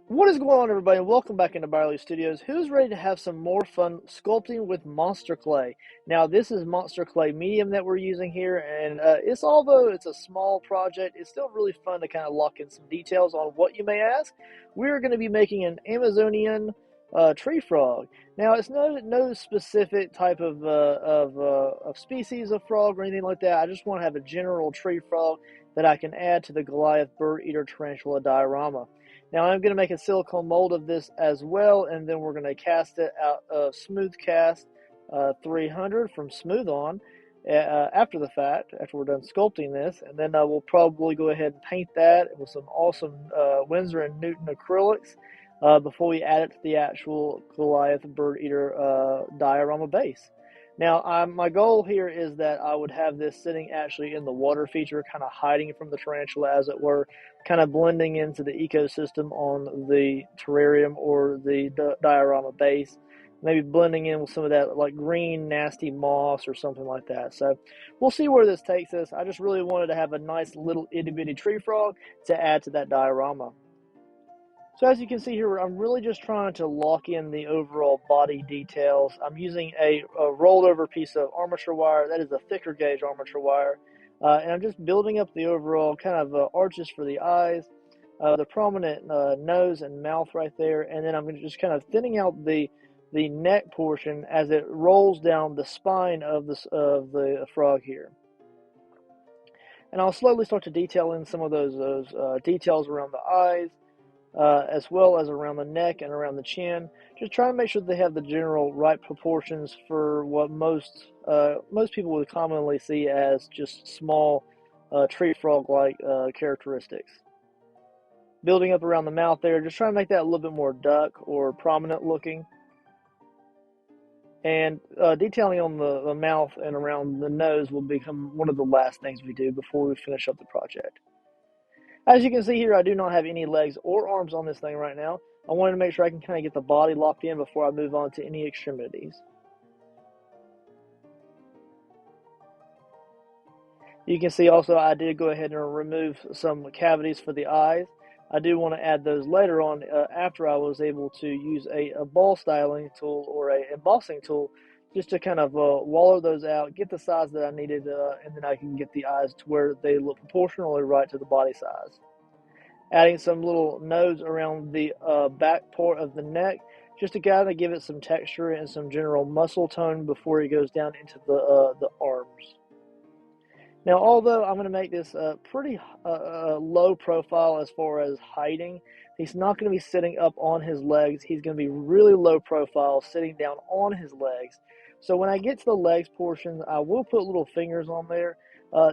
What is going on, everybody, and welcome back into ByerlyStudios. Who's ready to have some more fun sculpting with monster clay? Now, this is monster clay medium that we're using here, and although it's a small project, it's still really fun to kind of lock in some details on what you may ask. We're going to be making an Amazonian tree frog. Now, it's no specific type of species of frog or anything like that. I just want to have a general tree frog that I can add to the Goliath Birdeater Tarantula diorama. Now I'm going to make a silicone mold of this as well, and then we're going to cast it out of Smooth Cast 300 from Smooth On after the fact, after we're done sculpting this, and then we'll probably go ahead and paint that with some awesome Winsor & Newton acrylics before we add it to the actual Goliath Birdeater diorama base. Now, my goal here is that I would have this sitting actually in the water feature, kind of hiding from the tarantula, as it were, kind of blending into the ecosystem on the terrarium or the diorama base, maybe blending in with some of that like green, nasty moss or something like that. So we'll see where this takes us. I just really wanted to have a nice little itty-bitty tree frog to add to that diorama. So as you can see here, I'm really just trying to lock in the overall body details. I'm using a rolled over piece of armature wire. That is a thicker gauge armature wire. And I'm just building up the overall kind of arches for the eyes, the prominent nose and mouth right there. And then I'm just kind of thinning out the neck portion as it rolls down the spine of the frog here. And I'll slowly start to detail in some of those details around the eyes, as well as around the neck and around the chin. Just try to make sure they have the general right proportions for what most people would commonly see as just small tree frog-like characteristics. Building up around the mouth there, just trying to make that a little bit more duck or prominent looking. And detailing on the mouth and around the nose will become one of the last things we do before we finish up the project. As you can see here, I do not have any legs or arms on this thing right now. I wanted to make sure I can kind of get the body locked in before I move on to any extremities. You can see also I did go ahead and remove some cavities for the eyes. I do want to add those later on after I was able to use a ball styling tool or a embossing tool just to kind of wallow those out, get the size that I needed, and then I can get the eyes to where they look proportionally right to the body size. Adding some little nodes around the back part of the neck just to kind of give it some texture and some general muscle tone before it goes down into the arms. Now, although I'm going to make this pretty low profile as far as hiding, he's not going to be sitting up on his legs. He's going to be really low profile, sitting down on his legs. So when I get to the legs portion, I will put little fingers on there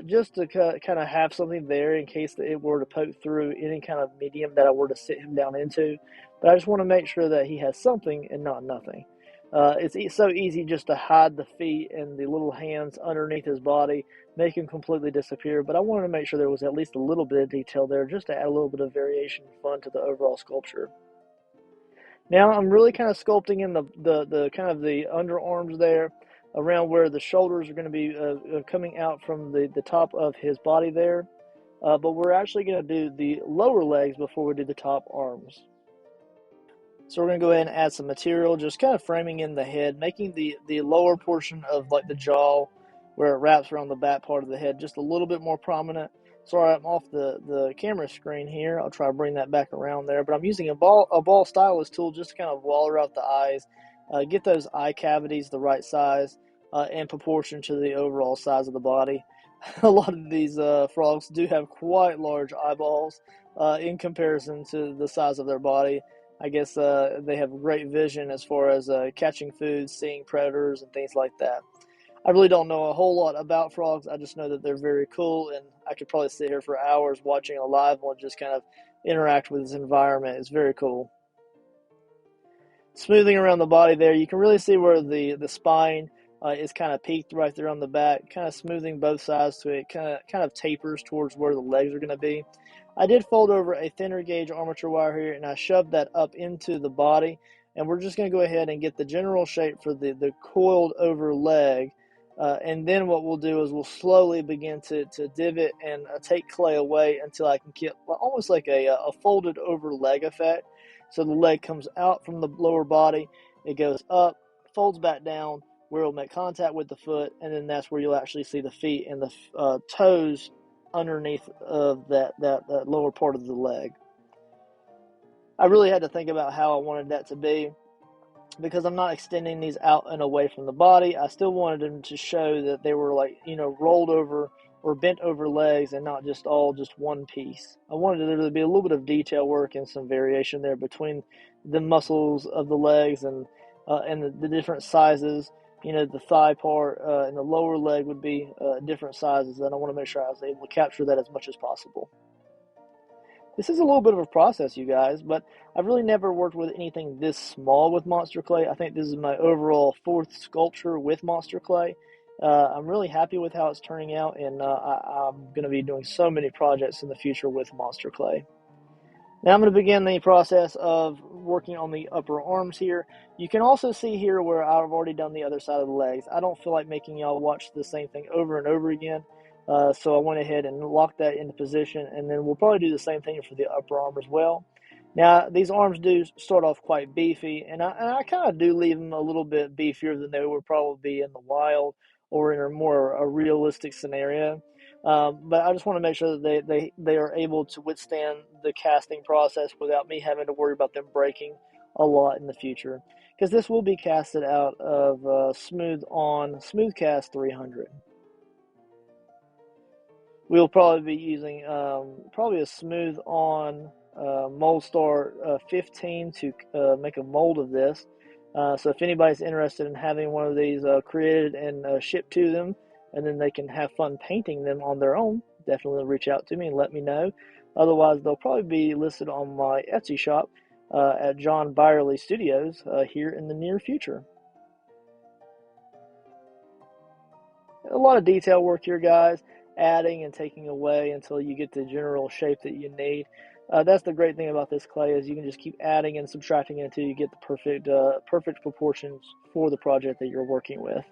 just to kind of have something there in case it were to poke through any kind of medium that I were to sit him down into. But I just want to make sure that he has something and not nothing. It's so easy just to hide the feet and the little hands underneath his body, make him completely disappear, but I wanted to make sure there was at least a little bit of detail there just to add a little bit of variation and fun to the overall sculpture. Now I'm really kind of sculpting in the kind of the underarms there, around where the shoulders are going to be coming out from the top of his body there, but we're actually going to do the lower legs before we do the top arms. So we're going to go ahead and add some material, just kind of framing in the head, making the lower portion of like the jaw where it wraps around the back part of the head just a little bit more prominent. Sorry, I'm off the camera screen here. I'll try to bring that back around there. But I'm using a ball stylus tool just to kind of wallow out the eyes, get those eye cavities the right size in proportion to the overall size of the body. A lot of these frogs do have quite large eyeballs in comparison to the size of their body. I guess they have great vision as far as catching food, seeing predators, and things like that. I really don't know a whole lot about frogs. I just know that they're very cool, and I could probably sit here for hours watching a live one just kind of interact with this environment. It's very cool. Smoothing around the body there, you can really see where the spine is kind of peaked right there on the back, kind of smoothing both sides to it, kind of tapers towards where the legs are going to be. I did fold over a thinner gauge armature wire here, and I shoved that up into the body, and we're just going to go ahead and get the general shape for the coiled over leg And then what we'll do is we'll slowly begin to divot and take clay away until I can get almost like a folded over leg effect. So the leg comes out from the lower body, it goes up, folds back down, where it'll make contact with the foot, and then that's where you'll actually see the feet and the toes underneath of that lower part of the leg. I really had to think about how I wanted that to be, because I'm not extending these out and away from the body. I still wanted them to show that they were like, rolled over or bent over legs and not just all just one piece. I wanted there to be a little bit of detail work and some variation there between the muscles of the legs and the different sizes. The thigh part and the lower leg would be different sizes, and I want to make sure I was able to capture that as much as possible. This is a little bit of a process, you guys, but I've really never worked with anything this small with Monster Clay. I think this is my overall 4th sculpture with Monster Clay. I'm really happy with how it's turning out, and I'm going to be doing so many projects in the future with Monster Clay. Now I'm going to begin the process of working on the upper arms here. You can also see here where I've already done the other side of the legs. I don't feel like making y'all watch the same thing over and over again. So I went ahead and locked that into position, and then we'll probably do the same thing for the upper arm as well. Now, these arms do start off quite beefy, and I kind of do leave them a little bit beefier than they would probably be in the wild or in a realistic scenario. But I just want to make sure that they are able to withstand the casting process without me having to worry about them breaking a lot in the future. Because this will be casted out of Smooth Cast 300. We'll probably be using probably a Smooth On Moldstar 15 to make a mold of this. So if anybody's interested in having one of these created and shipped to them, and then they can have fun painting them on their own, definitely reach out to me and let me know. Otherwise, they'll probably be listed on my Etsy shop at John ByerlyStudios here in the near future. A lot of detail work here, guys, adding and taking away until you get the general shape that you need. That's the great thing about this clay, is you can just keep adding and subtracting it until you get the perfect proportions for the project that you're working with.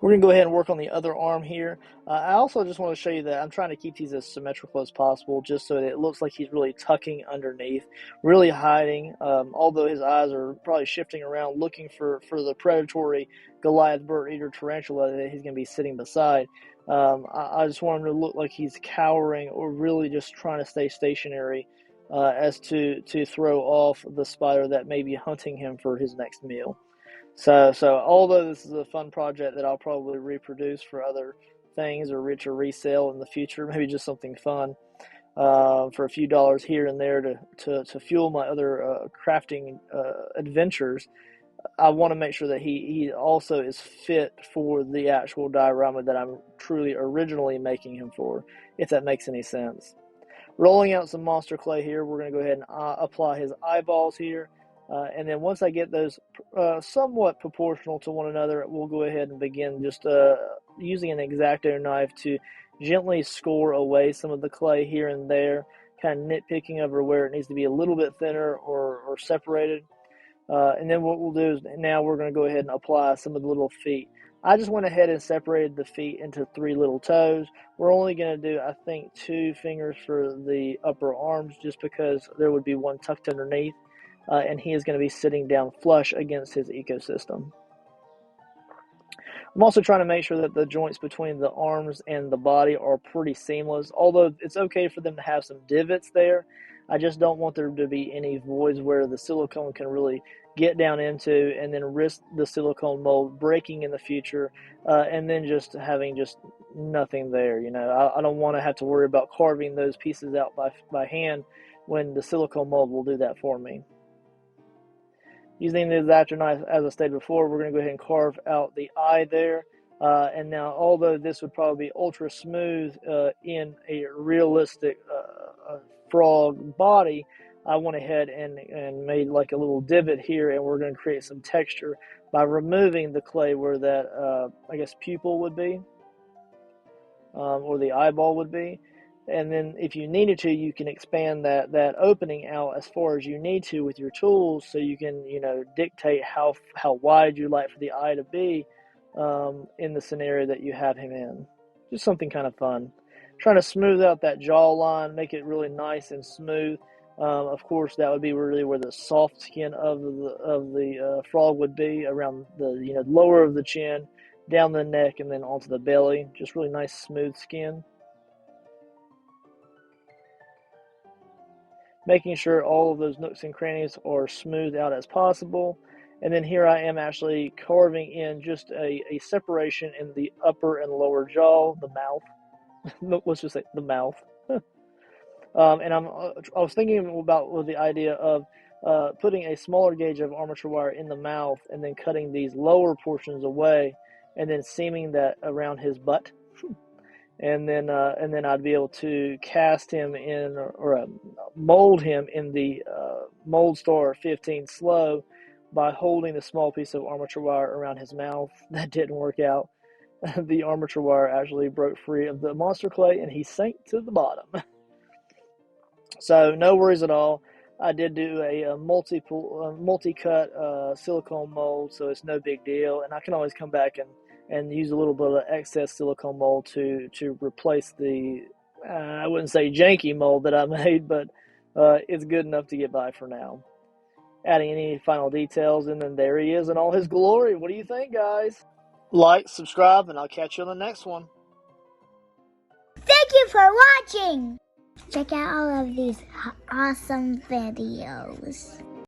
We're going to go ahead and work on the other arm here. I also just want to show you that I'm trying to keep these as symmetrical as possible, just so that it looks like he's really tucking underneath, really hiding, although his eyes are probably shifting around looking for the predatory Goliath Birdeater Tarantula that he's going to be sitting beside. I just want him to look like he's cowering or really just trying to stay stationary as to throw off the spider that may be hunting him for his next meal. So although this is a fun project that I'll probably reproduce for other things or resell in the future, maybe just something fun for a few dollars here and there to fuel my other crafting adventures, I want to make sure that he also is fit for the actual diorama that I'm truly originally making him for, if that makes any sense. Rolling out some Monster Clay here, we're going to go ahead and apply his eyeballs here. And then once I get those somewhat proportional to one another, we'll go ahead and begin just using an X-Acto knife to gently score away some of the clay here and there, kind of nitpicking over where it needs to be a little bit thinner or separated. And then what we'll do is now we're going to go ahead and apply some of the little feet. I just went ahead and separated the feet into 3 little toes. We're only going to do, I think, 2 fingers for the upper arms, just because there would be one tucked underneath. And he is going to be sitting down flush against his ecosystem. I'm also trying to make sure that the joints between the arms and the body are pretty seamless, although it's okay for them to have some divots there. I just don't want there to be any voids where the silicone can really get down into and then risk the silicone mold breaking in the future and then just having just nothing there. I don't want to have to worry about carving those pieces out by hand when the silicone mold will do that for me. Using the X-Acto knife, as I stated before, we're going to go ahead and carve out the eye there. And now, although this would probably be ultra smooth in a realistic frog body, I went ahead and made like a little divot here, and we're going to create some texture by removing the clay where that, I guess, pupil would be, or the eyeball would be. And then if you needed to, you can expand that opening out as far as you need to with your tools, so you can, dictate how wide you like for the eye to be in the scenario that you have him in. Just something kind of fun. Trying to smooth out that jawline, make it really nice and smooth. Of course, that would be really where the soft skin of the frog would be, around the lower of the chin, down the neck, and then onto the belly. Just really nice, smooth skin. Making sure all of those nooks and crannies are smoothed out as possible. And then here I am actually carving in just a separation in the upper and lower jaw, the mouth. Let's just say the mouth. And I was thinking about with the idea of putting a smaller gauge of armature wire in the mouth and then cutting these lower portions away and then seaming that around his butt. And then I'd be able to cast him in, or mold him in the Mold Star 15 slow by holding the small piece of armature wire around his mouth. That didn't work out. The armature wire actually broke free of the monster clay and he sank to the bottom. So no worries at all. I did do a multi-cut silicone mold, so it's no big deal. And I can always come back and use a little bit of excess silicone mold to replace the, I wouldn't say janky mold that I made, but it's good enough to get by for now. Adding any final details, and then there he is in all his glory. What do you think, guys? Like, subscribe, and I'll catch you on the next one. Thank you for watching! Check out all of these awesome videos.